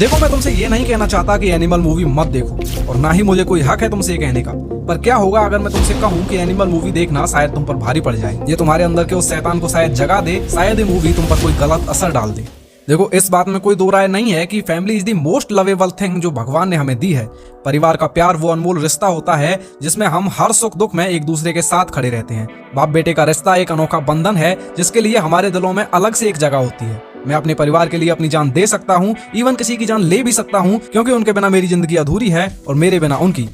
देखो, मैं तुमसे ये नहीं कहना चाहता कि एनिमल मूवी मत देखो, और ना ही मुझे कोई हक है तुमसे ये कहने का। पर क्या होगा अगर मैं तुमसे कहूँ कि एनिमल मूवी देखना शायद तुम पर भारी पड़ जाए, ये तुम्हारे अंदर के उस शैतान को शायद जगा दे, शायद ये मूवी तुम पर कोई गलत असर डाल दे। देखो, इस बात में कोई दो राय नहीं है कि family is the most lovable thing जो भगवान ने हमें दी है। परिवार का प्यार वो अनमोल रिश्ता होता है जिसमें हम हर सुख दुख में एक दूसरे के साथ खड़े रहते हैं। बाप बेटे का रिश्ता एक अनोखा बंधन है जिसके लिए हमारे दिलों में अलग से एक जगह होती है। मैं अपने परिवार के लिए अपनी जान दे सकता हूँ, इवन किसी की जान ले भी सकता हूँ, क्योंकि उनके बिना मेरी जिंदगी अधूरी है और मेरे बिना उनकी।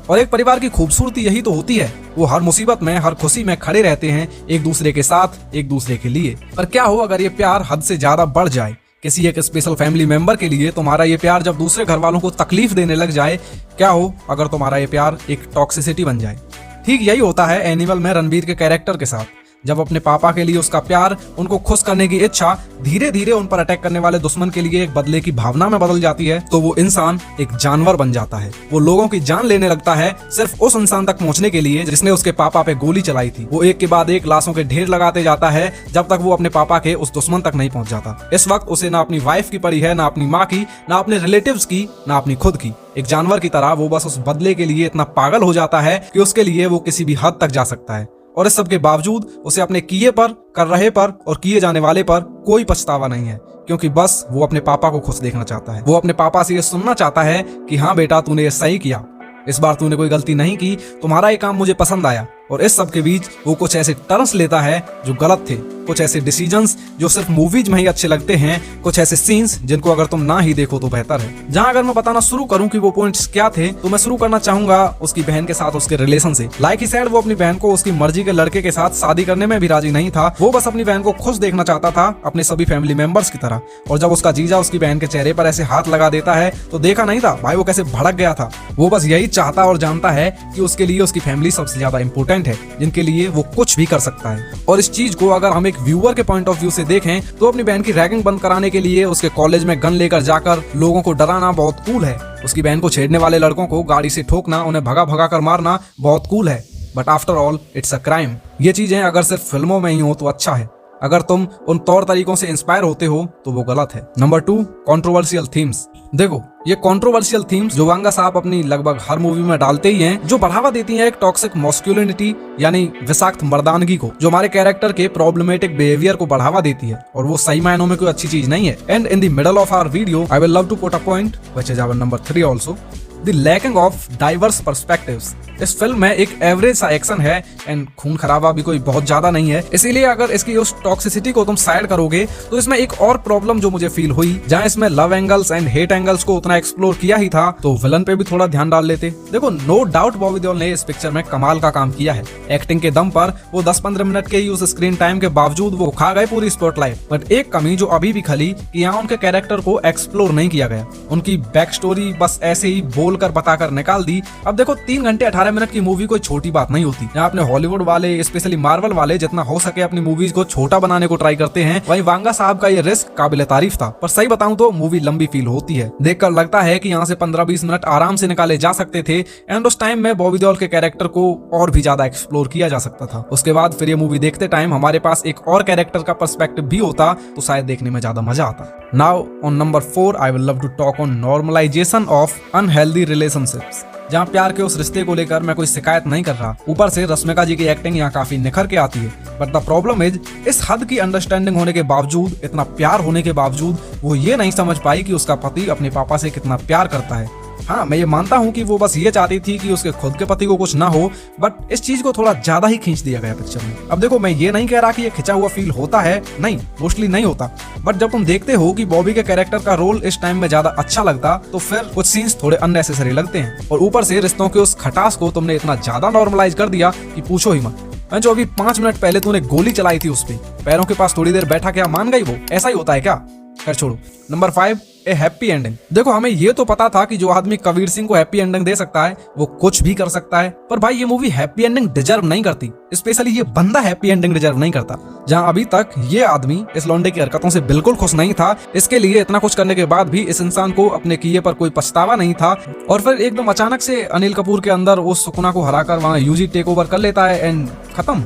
और एक परिवार की खूबसूरती यही तो होती है, वो हर मुसीबत में हर खुशी में खड़े रहते हैं एक दूसरे के साथ, एक दूसरे के लिए। पर क्या हो अगर ये प्यार हद से ज्यादा बढ़ जाए? किसी एक स्पेशल फैमिली मेंबर के लिए तुम्हारा ये प्यार जब दूसरे घर वालों को तकलीफ देने लग जाए, क्या हो अगर तुम्हारा ये प्यार एक टॉक्सिसिटी बन जाए? ठीक यही होता है एनिमल में रणबीर के कैरेक्टर के साथ। जब अपने पापा के लिए उसका प्यार, उनको खुश करने की इच्छा धीरे धीरे उन पर अटैक करने वाले दुश्मन के लिए एक बदले की भावना में बदल जाती है, तो वो इंसान एक जानवर बन जाता है। वो लोगों की जान लेने लगता है सिर्फ उस इंसान तक पहुंचने के लिए जिसने उसके पापा पे गोली चलाई थी। वो एक के बाद एक लाशों के ढेर लगाते जाता है जब तक वो अपने पापा के उस दुश्मन तक नहीं पहुंच जाता। इस वक्त उसे ना अपनी वाइफ की पड़ी है, ना अपनी माँ की, ना अपने रिलेटिव्स की, ना अपनी खुद की। एक जानवर की तरह वो बस उस बदले के लिए इतना पागल हो जाता है कि उसके लिए वो किसी भी हद तक जा सकता है। और इस सब के बावजूद उसे अपने किए पर, कर रहे पर और किए जाने वाले पर कोई पछतावा नहीं है, क्योंकि बस वो अपने पापा को खुश देखना चाहता है। वो अपने पापा से ये सुनना चाहता है कि हाँ बेटा, तूने ये सही किया, इस बार तूने कोई गलती नहीं की, तुम्हारा ये काम मुझे पसंद आया। और इस सब के बीच वो कुछ ऐसे टर्न्स लेता है जो गलत थे, कुछ ऐसे डिसीजंस जो सिर्फ मूवीज में ही अच्छे लगते हैं, कुछ ऐसे सीन्स जिनको अगर तुम ना ही देखो तो बेहतर है। जहां अगर मैं बताना शुरू करूं कि वो पॉइंट्स क्या थे, तो मैं शुरू करना चाहूंगा उसकी बहन के साथ उसके रिलेशन से। लाइक ही सेड, वो अपनी बहन को उसकी मर्जी के लड़के के साथ शादी करने में भी राजी नहीं था। वो बस अपनी बहन को खुश देखना चाहता था, अपने सभी फैमिली मेंबर्स की तरह। और जब उसका जीजा उसकी बहन के चेहरे पर ऐसे हाथ लगा देता है तो देखा नहीं था भाई वो कैसे भड़क गया था। वो बस यही चाहता और जानता है कि उसके लिए उसकी फैमिली सबसे ज्यादा इंपॉर्टेंट है, जिनके लिए वो कुछ भी कर सकता है। और इस चीज को अगर हम एक व्यूअर के पॉइंट ऑफ व्यू से देखें तो अपनी बहन की रैगिंग बंद कराने के लिए उसके कॉलेज में गन लेकर जाकर लोगों को डराना बहुत कूल है। उसकी बहन को छेड़ने वाले लड़कों को गाड़ी से ठोकना, उन्हें भगा भगा कर मारना बहुत कूल है। But after all it's a crime. ये चीजें अगर सिर्फ फिल्मों में ही हो तो अच्छा है, अगर तुम उन तौर तरीकों से इंस्पायर होते हो तो वो गलत है। Number 2, controversial themes. देखो, ये कंट्रोवर्शियल थीम्स जो वांगा साहब अपनी लगभग हर मूवी में डालते ही हैं, जो बढ़ावा देती हैं एक टॉक्सिक मॉस्क्यूलिनिटी यानी विषाक्त मर्दानगी को, जो हमारे कैरेक्टर के प्रॉब्लमेटिक बिहेवियर को बढ़ावा देती है, और वो सही मायनों में कोई अच्छी चीज नहीं है। And in the middle of our video I will love to put a point which is our number 3 also, the lacking of diverse perspectives. इस फिल्म में एक एवरेज सा एक्शन है एंड खून खराबा भी कोई बहुत ज्यादा नहीं है, इसीलिए अगर इसकी उस टॉक्सिसिटी को तुम साइड करोगे तो इसमें एक और प्रॉब्लम जो मुझे फील हुई, जहां इसमें love angles and hate angles को उतना एक्सप्लोर किया ही था तो विलन पे भी थोड़ा ध्यान डाल लेते। देखो, नो डाउट बॉबी देओल ने इस पिक्चर में कमाल का काम किया है। एक्टिंग के दम पर वो 10-15 मिनट के ही उस स्क्रीन टाइम के बावजूद वो खा गए पूरी स्पॉटलाइट। बट एक कमी जो अभी भी खली कि यहाँ उनके कैरेक्टर को एक्सप्लोर नहीं किया गया, उनकी बैक स्टोरी बस ऐसे ही बोलकर बताकर निकाल दी। अब देखो, 3 घंटे 18 मिनट की मूवी कोई छोटी बात नहीं होती। यहाँ अपने हॉलीवुड वाले, स्पेशली मार्वल वाले जितना हो सके अपनी मूवीज को छोटा बनाने को ट्राई करते हैं, वहीं वांगा साहब का ये रिस्क काबिल तारीफ था। पर सही बताऊं तो मूवी लंबी फील होती है, देखकर लगता है कि यहाँ से 15-20 मिनट आराम से निकाले जा सकते थे। एंड उस टाइम में बॉबी देओल के कैरेक्टर को और भी ज्यादा एक्सप्लोर किया जा सकता था। उसके बाद फिर ये मूवी देखते टाइम हमारे पास एक और कैरेक्टर का पर्सपेक्टिव भी होता तो शायद देखने में ज्यादा मजा आता। Now on number 4 I will love to talk on normalization of unhealthy relationships. जहाँ प्यार के उस रिश्ते को लेकर मैं कोई शिकायत नहीं कर रहा, ऊपर से रश्मिका जी की एक्टिंग यहाँ काफी निखर के आती है। बट द प्रॉब्लम इज, इस हद की अंडरस्टैंडिंग होने के बावजूद, इतना प्यार होने के बावजूद वो ये नहीं समझ पाई कि उसका पति अपने पापा से कितना प्यार करता है। हाँ, मैं ये मानता हूँ कि वो बस ये चाहती थी कि उसके खुद के पति को कुछ ना हो, बट इस चीज को थोड़ा ज्यादा ही खींच दिया गया पिक्चर में। अब देखो, मैं ये नहीं कह रहा कि ये खिंचा हुआ फील होता है, नहीं, मोस्टली नहीं होता। बट जब तुम देखते हो कि बॉबी के कैरेक्टर का रोल इस टाइम में ज्यादा अच्छा लगता, तो फिर कुछ सीन्स थोड़े अननेसेसरी लगते हैं। और ऊपर से रिश्तों के उस खटास को तुमने इतना ज्यादा नॉर्मलाइज कर दिया कि पूछो ही मत। मैं जो अभी 5 मिनट पहले तूने गोली चलाई थी उस पे, पैरों के पास थोड़ी देर बैठा, क्या मान गई वो? ऐसा ही होता है क्या? कर छोड़ो। नंबर 5, ए हैप्पी एंडिंग। देखो, हमें ये तो पता था कि जो आदमी कबीर सिंह को हैप्पी एंडिंग दे सकता है वो कुछ भी कर सकता है, पर भाई ये मूवी हैप्पी एंडिंग डिजर्व नहीं करती। स्पेशली ये बंदा हैप्पी एंडिंग डिजर्व नहीं करता। जहां अभी तक ये आदमी इस लौंडे की हरकतों से बिल्कुल खुश नहीं था, इसके लिए इतना कुछ करने के बाद भी इस इंसान को अपने किए पर कोई पछतावा नहीं था, और फिर एकदम अचानक से अनिल कपूर के अंदर उस सुकुना को हराकर वहां यूजी टेक ओवर कर लेता है एंड खत्म।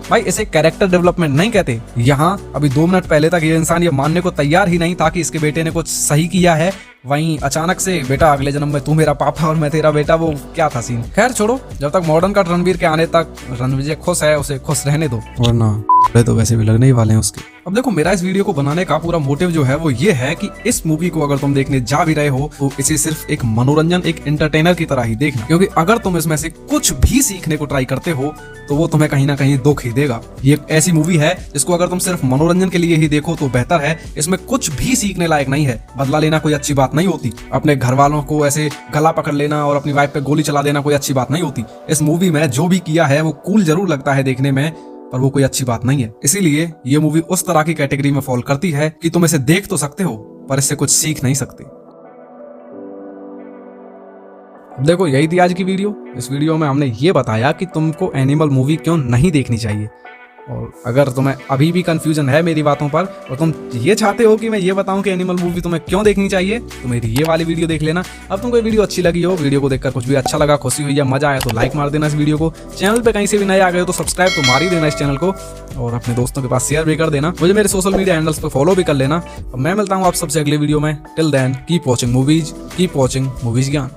भाई, इसे कैरेक्टर डेवलपमेंट नहीं कहते। यहाँ अभी 2 मिनट पहले तक ये इंसान ये मानने को तैयार ही नहीं था कि इसके बेटे ने कुछ सही किया है, वहीं अचानक से बेटा अगले जन्म में तू मेरा पापा और मैं तेरा बेटा, वो क्या था सीन। खैर छोड़ो, जब तक मॉडर्न कट रणवीर के आने तक रणवीर खुश है उसे खुश रहने दो, वरना तो वैसे भी लगने ही वाले हैं उसके। अब देखो, मेरा इस वीडियो को बनाने का पूरा मोटिव जो है वो ये है कि इस मूवी को अगर तुम देखने जा भी रहे हो तो इसे सिर्फ एक मनोरंजन, एक एंटरटेनर की तरह ही देखना, क्योंकि अगर तुम इसमें से कुछ भी सीखने को ट्राई करते हो तो वो तुम्हें कहीं ना कहीं दुख ही देगा। ये एक ऐसी मूवी है जिसको अगर तुम सिर्फ मनोरंजन के लिए ही देखो तो बेहतर है। इसमें कुछ भी सीखने लायक नहीं है। बदला लेना कोई अच्छी बात नहीं होती, अपने घर वालों को ऐसे गला पकड़ लेना और अपनी वाइफ पे गोली चला देना कोई अच्छी बात नहीं होती। इस मूवी में जो भी किया है वो कूल जरूर लगता है देखने में, पर वो कोई अच्छी बात नहीं है। इसीलिए ये मूवी उस तरह की कैटेगरी में फॉल करती है कि तुम इसे देख तो सकते हो पर इससे कुछ सीख नहीं सकते। देखो, यही थी आज की वीडियो। इस वीडियो में हमने ये बताया कि तुमको एनिमल मूवी क्यों नहीं देखनी चाहिए, और अगर तुम्हें अभी भी कंफ्यूजन है मेरी बातों पर और तुम ये चाहते हो कि मैं ये बताऊं कि एनिमल मूवी तुम्हें क्यों देखनी चाहिए, तो मेरी ये वाली वीडियो देख लेना। अब तुमको ये वीडियो अच्छी लगी हो, वीडियो को देखकर कुछ भी अच्छा लगा, खुशी हुई या मजा आया तो लाइक मार देना इस वीडियो को। चैनल पे कहीं से भी नए आ गए हो तो सब्सक्राइब तो मार ही देना इस चैनल को, और अपने दोस्तों के पास शेयर भी कर देना। मुझे मेरे सोशल मीडिया हैंडल्स पे फॉलो भी कर लेना। मैं मिलता हूँ आप सबसे अगले वीडियो में। Till then keep watching movies, keep watching movies ज्ञान।